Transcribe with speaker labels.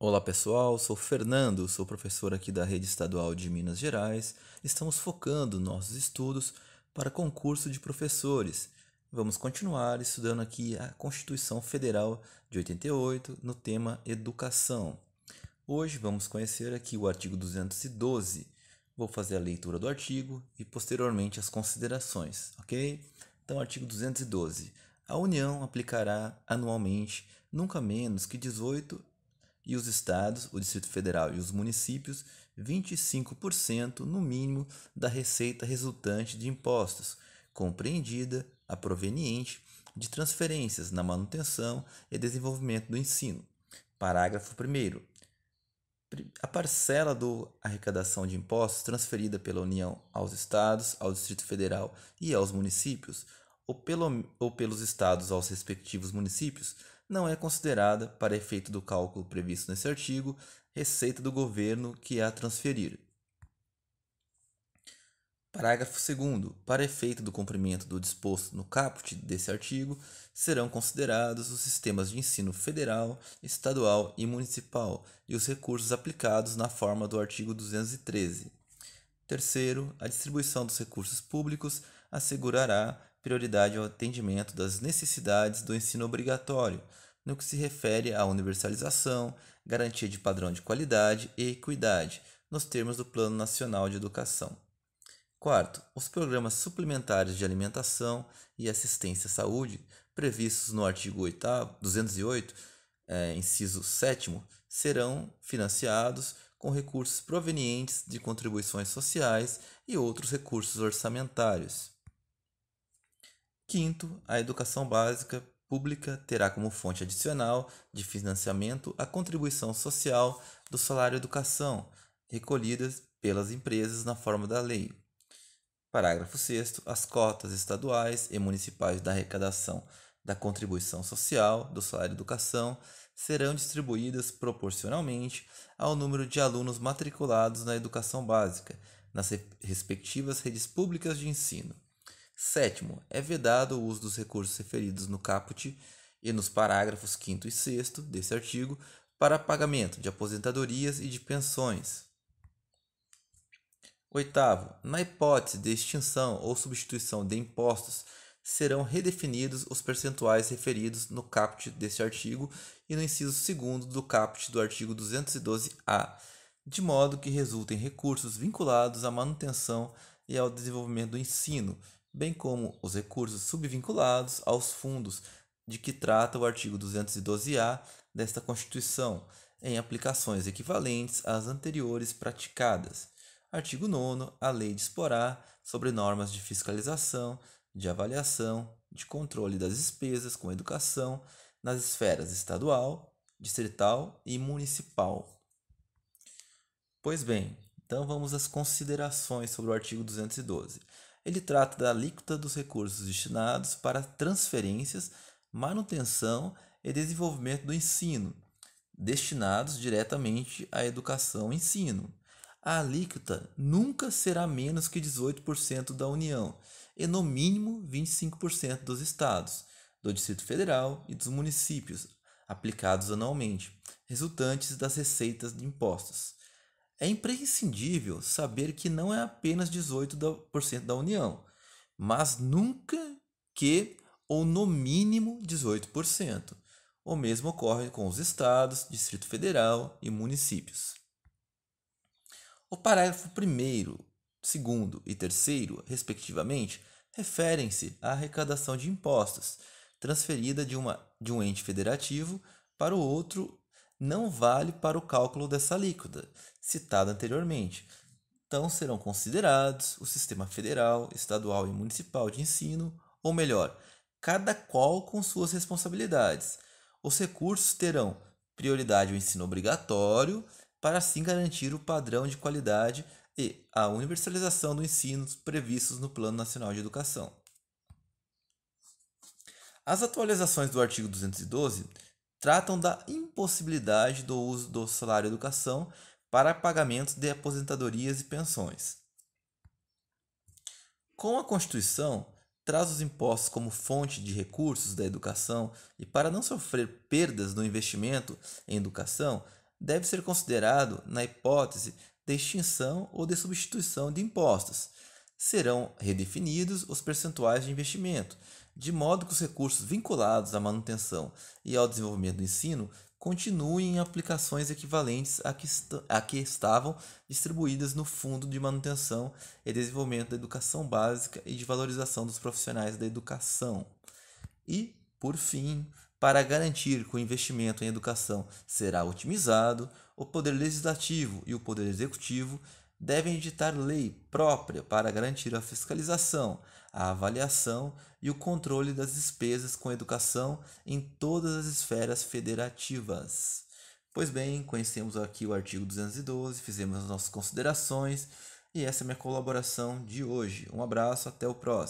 Speaker 1: Olá pessoal, sou Fernando, sou professor aqui da Rede Estadual de Minas Gerais. Estamos focando nossos estudos para concurso de professores. Vamos continuar estudando aqui a Constituição Federal de 88 no tema Educação. Hoje vamos conhecer aqui o artigo 212. Vou fazer a leitura do artigo e posteriormente as considerações, ok? Então, artigo 212. A União aplicará anualmente nunca menos que 18 e os estados, o Distrito Federal e os municípios, 25% no mínimo da receita resultante de impostos, compreendida a proveniente de transferências na manutenção e desenvolvimento do ensino. Parágrafo 1º. A parcela da arrecadação de impostos transferida pela União aos estados, ao Distrito Federal e aos municípios, ou pelos estados aos respectivos municípios, não é considerada, para efeito do cálculo previsto nesse artigo, receita do governo que a transferir. Parágrafo 2º. Para efeito do cumprimento do disposto no caput desse artigo, serão considerados os sistemas de ensino federal, estadual e municipal e os recursos aplicados na forma do artigo 213. Terceiro, a distribuição dos recursos públicos assegurará prioridade ao atendimento das necessidades do ensino obrigatório, no que se refere à universalização, garantia de padrão de qualidade e equidade, nos termos do Plano Nacional de Educação. Quarto, os programas suplementares de alimentação e assistência à saúde, previstos no artigo 208, inciso 7º, serão financiados com recursos provenientes de contribuições sociais e outros recursos orçamentários. Quinto, a educação básica pública terá como fonte adicional de financiamento a contribuição social do salário educação, recolhidas pelas empresas na forma da lei. Parágrafo 6º. As cotas estaduais e municipais da arrecadação da contribuição social do salário educação serão distribuídas proporcionalmente ao número de alunos matriculados na educação básica, nas respectivas redes públicas de ensino. Sétimo, é vedado o uso dos recursos referidos no caput e nos parágrafos 5º e 6º desse artigo para pagamento de aposentadorias e de pensões. Oitavo, na hipótese de extinção ou substituição de impostos, serão redefinidos os percentuais referidos no caput deste artigo e no inciso 2º do caput do artigo 212-A, de modo que resultem recursos vinculados à manutenção e ao desenvolvimento do ensino, bem como os recursos subvinculados aos fundos de que trata o artigo 212-A desta Constituição, em aplicações equivalentes às anteriores praticadas. Artigo 9º. A lei disporá sobre normas de fiscalização, de avaliação, de controle das despesas com educação nas esferas estadual, distrital e municipal. Pois bem, então vamos às considerações sobre o artigo 212. Ele trata da alíquota dos recursos destinados para transferências, manutenção e desenvolvimento do ensino, destinados diretamente à educação e ensino. A alíquota nunca será menos que 18% da União e, no mínimo, 25% dos estados, do Distrito Federal e dos municípios, aplicados anualmente, resultantes das receitas de impostos. É imprescindível saber que não é apenas 18% da União, mas nunca que ou no mínimo 18%. O mesmo ocorre com os estados, Distrito Federal e municípios. O parágrafo 1º, 2º e 3º, respectivamente, referem-se à arrecadação de impostos, transferida de um ente federativo para o outro, não vale para o cálculo dessa alíquota, citada anteriormente. Então, serão considerados o sistema federal, estadual e municipal de ensino, ou melhor, cada qual com suas responsabilidades. Os recursos terão prioridade ao ensino obrigatório, para assim garantir o padrão de qualidade e a universalização do ensino previstos no Plano Nacional de Educação. As atualizações do artigo 212 tratam da impossibilidade do uso do salário educação para pagamentos de aposentadorias e pensões. Com a Constituição, traz os impostos como fonte de recursos da educação e para não sofrer perdas no investimento em educação, deve ser considerado na hipótese de extinção ou de substituição de impostos. Serão redefinidos os percentuais de investimento, de modo que os recursos vinculados à manutenção e ao desenvolvimento do ensino continuem em aplicações equivalentes a que estavam distribuídas no Fundo de Manutenção e Desenvolvimento da Educação Básica e de Valorização dos Profissionais da Educação. E, por fim, para garantir que o investimento em educação será otimizado, o Poder Legislativo e o Poder Executivo devem editar lei própria para garantir a fiscalização, a avaliação e o controle das despesas com educação em todas as esferas federativas. Pois bem, conhecemos aqui o artigo 212, fizemos as nossas considerações e essa é a minha colaboração de hoje. Um abraço, até o próximo.